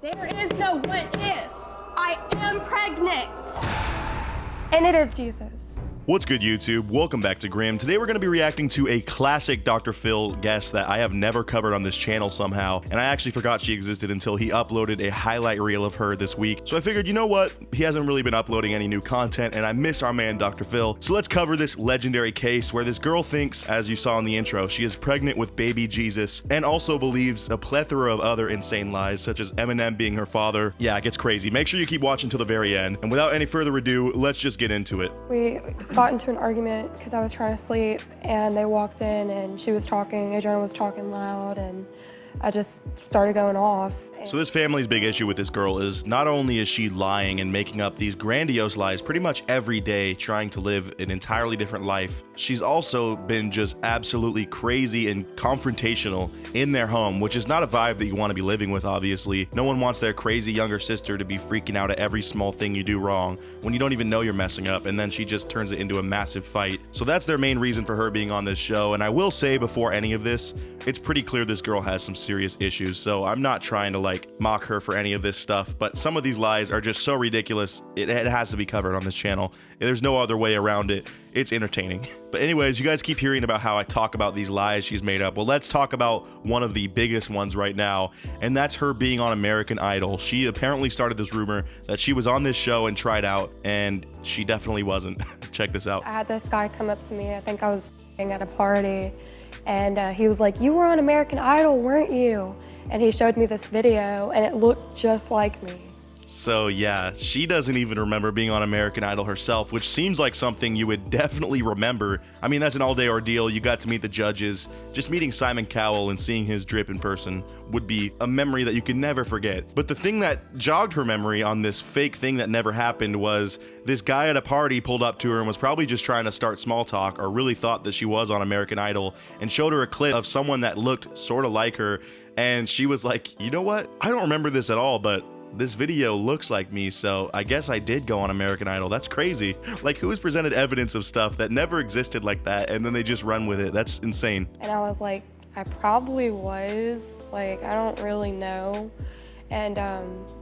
There is no what if. I am pregnant. And it is Jesus. What's good, YouTube? Welcome back to Grimm. Today we're going to be reacting to a classic Dr. Phil guest that I have never covered on this channel somehow, and I actually forgot she existed until he uploaded a highlight reel of her this week. So I figured, you know what? He hasn't really been uploading any new content, and I miss our man Dr. Phil. So let's cover this legendary case where this girl thinks, as you saw in the intro, she is pregnant with baby Jesus, and also believes a plethora of other insane lies, such as Eminem being her father. Yeah, it gets crazy. Make sure you keep watching till the very end. And without any further ado, let's just get into it. We got into an argument because I was trying to sleep, and they walked in and she was talking, Adriana was talking loud, and I just started going off. So this family's big issue with this girl is not only is she lying and making up these grandiose lies pretty much every day, trying to live an entirely different life, she's also been just absolutely crazy and confrontational in their home, which is not a vibe that you want to be living with, obviously. No one wants their crazy younger sister to be freaking out at every small thing you do wrong when you don't even know you're messing up, and then she just turns it into a massive fight. So that's their main reason for her being on this show, and I will say before any of this, it's pretty clear this girl has some serious issues, so I'm not trying to mock her for any of this stuff, but some of these lies are just so ridiculous, it has to be covered on this channel. There's no other way around it. It's entertaining. But anyways, you guys keep hearing about how I talk about these lies she's made up. Well, let's talk about one of the biggest ones right now, and that's her being on American Idol. She apparently started this rumor that she was on this show and tried out, and she definitely wasn't. Check this out. I had this guy come up to me, I think I was at a party, and he was like, "You were on American Idol, weren't you?" And he showed me this video, and it looked just like me. So yeah, she doesn't even remember being on American Idol herself, which seems like something you would definitely remember. I mean, that's an all-day ordeal. You got to meet the judges. Just meeting Simon Cowell and seeing his drip in person would be a memory that you could never forget. But the thing that jogged her memory on this fake thing that never happened was this guy at a party pulled up to her and was probably just trying to start small talk, or really thought that she was on American Idol, and showed her a clip of someone that looked sort of like her, and she was like, you know what? I don't remember this at all, but this video looks like me, so I guess I did go on American Idol. That's crazy. Like, who has presented evidence of stuff that never existed like that, and then they just run with it? That's insane. And I was like, I probably was, like, I don't really know. And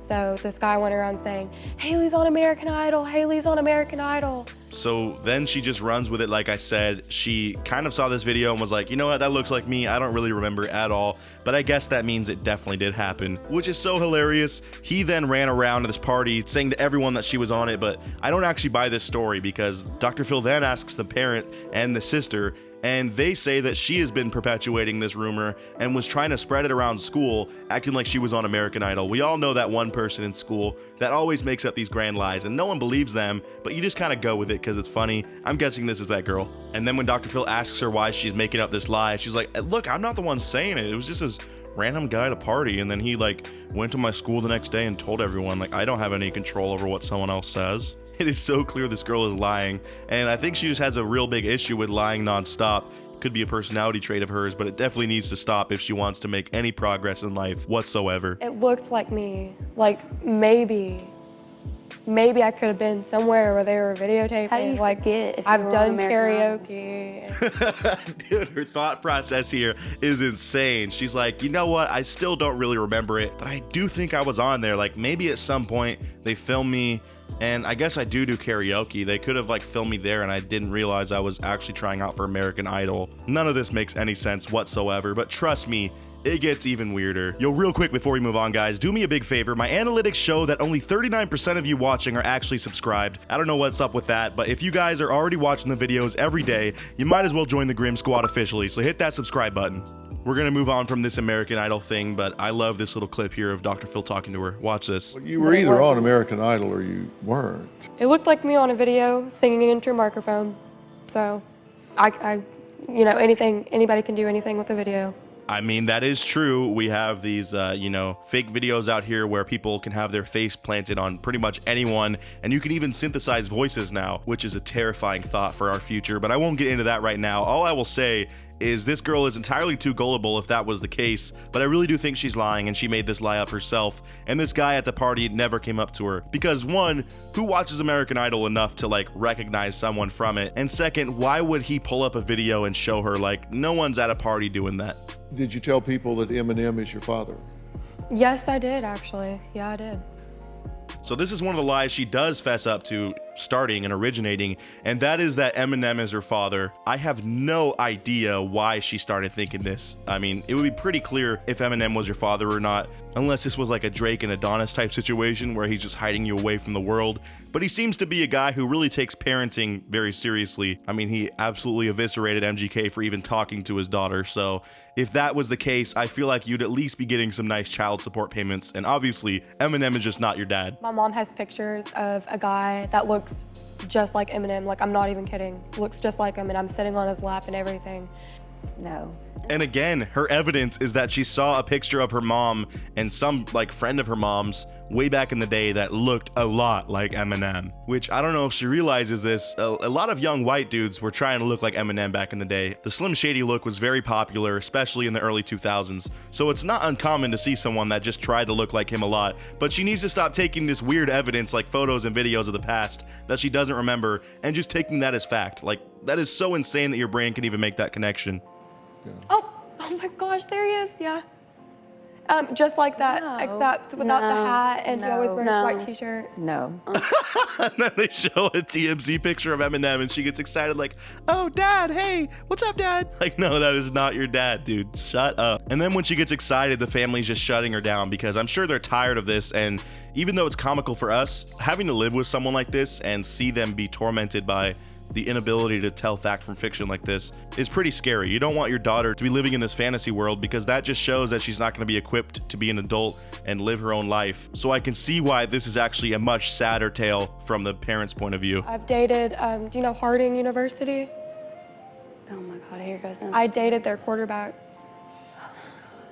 so this guy went around saying, "Haley's on American Idol, Haley's on American Idol." So then she just runs with it. Like I said, she kind of saw this video and was like, you know what, that looks like me. I don't really remember at all, but I guess that means it definitely did happen, which is so hilarious. He then ran around to this party saying to everyone that she was on it, but I don't actually buy this story because Dr. Phil then asks the parent and the sister, and they say that she has been perpetuating this rumor and was trying to spread it around school, acting like she was on American Idol. We all know that one person in school that always makes up these grand lies, and no one believes them, but you just kind of go with it because it's funny. I'm guessing this is that girl. And then when Dr. Phil asks her why she's making up this lie, she's like, look, I'm not the one saying it. It was just this random guy at a party, and then he went to my school the next day and told everyone. I don't have any control over what someone else says. It is so clear this girl is lying, and I think she just has a real big issue with lying nonstop. Could be a personality trait of hers, but it definitely needs to stop if she wants to make any progress in life whatsoever. It looked like me, like maybe I could have been somewhere where they were videotaping. How do you forget if you I've were done on American karaoke. Dude, her thought process here is insane. She's like, you know what? I still don't really remember it, but I do think I was on there. Like, maybe at some point they filmed me, and I guess I do karaoke. They could have filmed me there, and I didn't realize I was actually trying out for American Idol. None of this makes any sense whatsoever, but trust me, it gets even weirder. Yo, real quick before we move on, guys, do me a big favor. My analytics show that only 39% of you watching are actually subscribed. I don't know what's up with that, but if you guys are already watching the videos every day, you might as well join the Grimm Squad officially, so hit that subscribe button. We're gonna move on from this American Idol thing, but I love this little clip here of Dr. Phil talking to her. Watch this. Well, you were either on American Idol or you weren't. It looked like me on a video singing into a microphone. So you know, anybody can do anything with a video. I mean, that is true. We have these, fake videos out here where people can have their face planted on pretty much anyone, and you can even synthesize voices now, which is a terrifying thought for our future, but I won't get into that right now. All I will say is this girl is entirely too gullible if that was the case, but I really do think she's lying and she made this lie up herself, and this guy at the party never came up to her. Because one, who watches American Idol enough to like recognize someone from it? And second, why would he pull up a video and show her? Like, no one's at a party doing that. Did you tell people that Eminem is your father? Yes, I did actually. Yeah, I did. So this is one of the lies she does fess up to starting and originating, and that is that Eminem is her father. I have no idea why she started thinking this. I mean, it would be pretty clear if Eminem was your father or not, unless this was like a Drake and Adonis type situation where he's just hiding you away from the world. But he seems to be a guy who really takes parenting very seriously. I mean, he absolutely eviscerated MGK for even talking to his daughter. So if that was the case, I feel like you'd at least be getting some nice child support payments. And obviously, Eminem is just not your dad. My mom has pictures of a guy that looks just like Eminem. Like, I'm not even kidding. Looks just like him, and I'm sitting on his lap and everything. No. And again, her evidence is that she saw a picture of her mom and some like friend of her mom's way back in the day that looked a lot like Eminem, which I don't know if she realizes this. A lot of young white dudes were trying to look like Eminem back in the day. The Slim Shady look was very popular, especially in the early 2000s. So it's not uncommon to see someone that just tried to look like him a lot, but she needs to stop taking this weird evidence like photos and videos of the past that she doesn't remember and just taking that as fact. Like, that is so insane that your brain can even make that connection. Oh my gosh, there he is, yeah. Just like that, No. except without the hat, and he always wears No. a white t-shirt. No. And then they show a TMZ picture of Eminem and she gets excited like, oh, dad, hey, what's up, dad? Like, no, that is not your dad, dude. Shut up. And then when she gets excited, the family's just shutting her down because I'm sure they're tired of this. And even though it's comical for us, having to live with someone like this and see them be tormented by the inability to tell fact from fiction like this is pretty scary. You don't want your daughter to be living in this fantasy world because that just shows that she's not going to be equipped to be an adult and live her own life. So I can see why this is actually a much sadder tale from the parents' point of view. I've dated, do you know Harding University? Oh my God, here goes this. I dated their quarterback.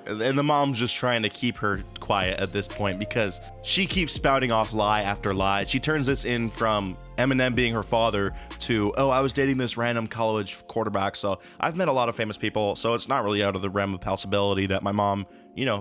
And the mom's just trying to keep her quiet at this point because she keeps spouting off lie after lie. She turns this in from Eminem being her father to, oh, I was dating this random college quarterback. So I've met a lot of famous people. So it's not really out of the realm of possibility that my mom,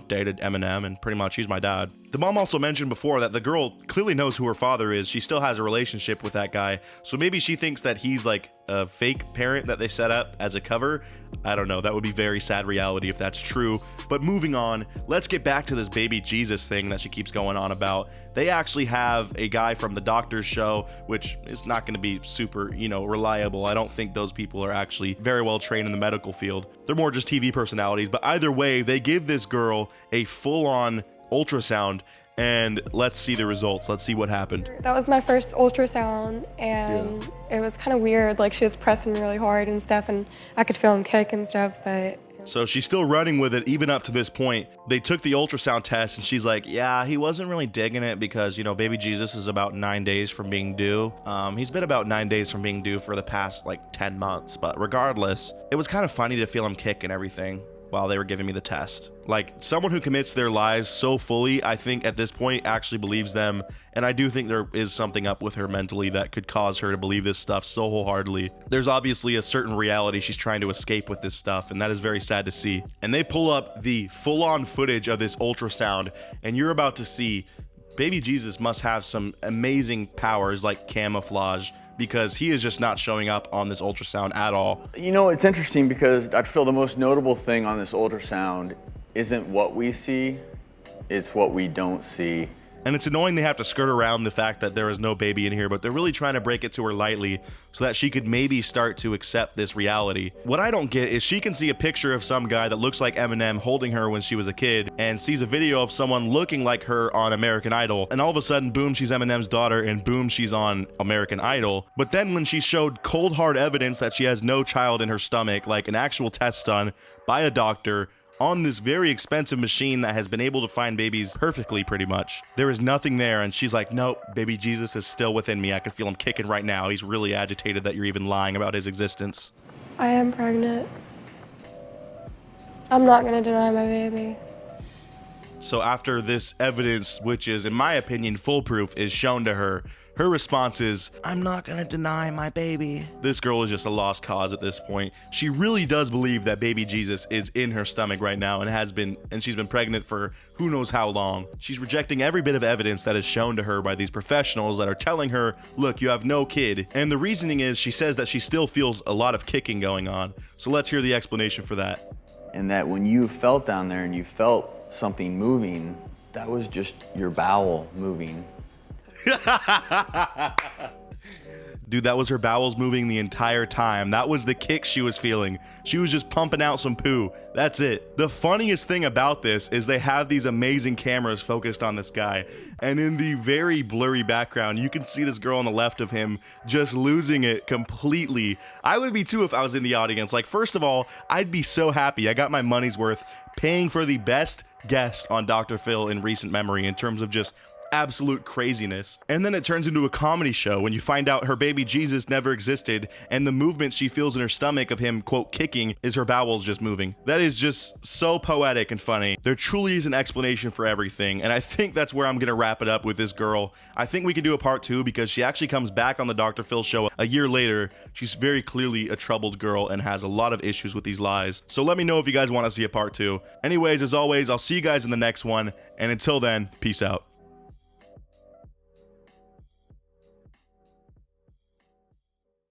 dated Eminem and pretty much he's my dad. The mom also mentioned before that the girl clearly knows who her father is. She still has a relationship with that guy. So maybe she thinks that he's like a fake parent that they set up as a cover. I don't know. That would be very sad reality if that's true. But moving on, let's get back to this baby Jesus thing that she keeps going on about. They actually have a guy from the doctor's show, which is not going to be super, reliable. I don't think those people are actually very well trained in the medical field. They're more just TV personalities. But either way, they give this girl a full-on ultrasound, and let's see the results. Let's see what happened. That was my first ultrasound, and it was kind of weird. Like, she was pressing really hard and stuff, and I could feel him kick and stuff, but... So she's still running with it even up to this point. They took the ultrasound test and she's like, yeah, he wasn't really digging it because, baby Jesus is about 9 days from being due. He's been about 9 days from being due for the past 10 months. But regardless, it was kind of funny to feel him kick and everything while they were giving me the test. Like, someone who commits their lies so fully, I think at this point actually believes them. And I do think there is something up with her mentally that could cause her to believe this stuff so wholeheartedly. There's obviously a certain reality she's trying to escape with this stuff, and that is very sad to see. And they pull up the full-on footage of this ultrasound, and you're about to see baby Jesus must have some amazing powers like camouflage, because he is just not showing up on this ultrasound at all. It's interesting because I feel the most notable thing on this ultrasound isn't what we see, it's what we don't see. And it's annoying they have to skirt around the fact that there is no baby in here, but they're really trying to break it to her lightly so that she could maybe start to accept this reality. What I don't get is she can see a picture of some guy that looks like Eminem holding her when she was a kid and sees a video of someone looking like her on American Idol, and all of a sudden, boom, she's Eminem's daughter, and boom, she's on American Idol. But then when she showed cold hard evidence that she has no child in her stomach, like an actual test done by a doctor, on this very expensive machine that has been able to find babies perfectly pretty much, there is nothing there, and she's like, nope, baby Jesus is still within me. I can feel him kicking right now. He's really agitated that you're even lying about his existence. I am pregnant. I'm not gonna deny my baby. So after this evidence, which is in my opinion foolproof, is shown to her, her response is, I'm not gonna deny my baby. This girl is just a lost cause at this point. She really does believe that baby Jesus is in her stomach right now and she's been pregnant for who knows how long. She's rejecting every bit of evidence that is shown to her by these professionals that are telling her, look, you have no kid. And the reasoning is she says that she still feels a lot of kicking going on. So let's hear the explanation for that. And that when you felt down there and you felt something moving, that was just your bowel moving. Dude, that was her bowels moving the entire time. That was the kick she was feeling. She was just pumping out some poo. That's it. The funniest thing about this is they have these amazing cameras focused on this guy. And in the very blurry background, you can see this girl on the left of him just losing it completely. I would be too if I was in the audience. Like, first of all, I'd be so happy. I got my money's worth paying for the best guest on Dr. Phil in recent memory in terms of just absolute craziness. And then it turns into a comedy show when you find out her baby Jesus never existed and the movement she feels in her stomach of him, quote, kicking is her bowels just moving. That is just so poetic and funny. There truly is an explanation for everything, and I think that's where I'm gonna wrap it up with this girl. I think we could do a part 2 because she actually comes back on the Dr. Phil show a year later. She's very clearly a troubled girl and has a lot of issues with these lies. So let me know if you guys want to see a part 2. Anyways, as always, I'll see you guys in the next one, and until then, peace out.